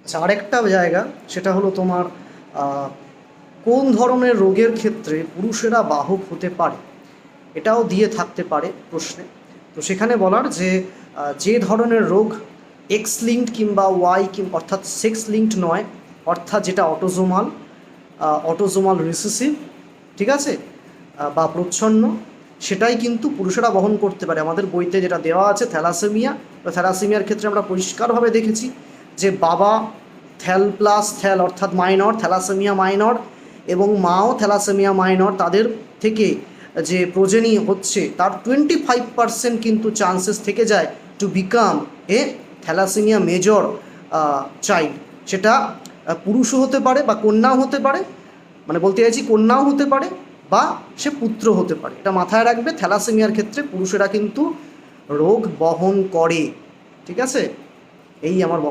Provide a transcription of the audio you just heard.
আচ্ছা, আরেকটা জায়গা সেটা হলো তোমার কোন ধরনের রোগের ক্ষেত্রে পুরুষেরা বাহক হতে পারে, এটাও দিয়ে থাকতে পারে প্রশ্নে। তো সেখানে বলার যে ধরনের রোগ এক্স লিঙ্কড কিংবা ওয়াই অর্থাৎ সেক্স লিঙ্কড নয়, অর্থাৎ যেটা অটোজোমাল রিসেসিভ, ঠিক আছে, বা প্রচ্ছন্ন, সেটাই কিন্তু পুরুষেরা বহন করতে পারে। আমাদের বইতে যেটা দেওয়া আছে থ্যালাসেমিয়া, তো থ্যালাসেমিয়ার ক্ষেত্রে আমরা পরিষ্কারভাবে দেখেছি যে বাবা থ্যাল প্লাস থ্যাল অর্থাৎ মাইনর, থ্যালাসেমিয়া মাইনর, এবং মাও থ্যালাসেমিয়া মাইনর, তাদের থেকে যে প্রজেনি হচ্ছে তার 25% কিন্তু চান্সেস থেকে যায় to become a thalassemia major child. সেটা পুরুষও হতে পারে বা কন্যাও হতে পারে, মানে বলতে চাইছি কন্যাও হতে পারে বা সে পুত্র হতে পারে। এটা মাথায় রাখবে, থ্যালাসেমিয়ার ক্ষেত্রে পুরুষেরা কিন্তু রোগ বহন করে। ঠিক আছে, এই আমার বক্তব্য।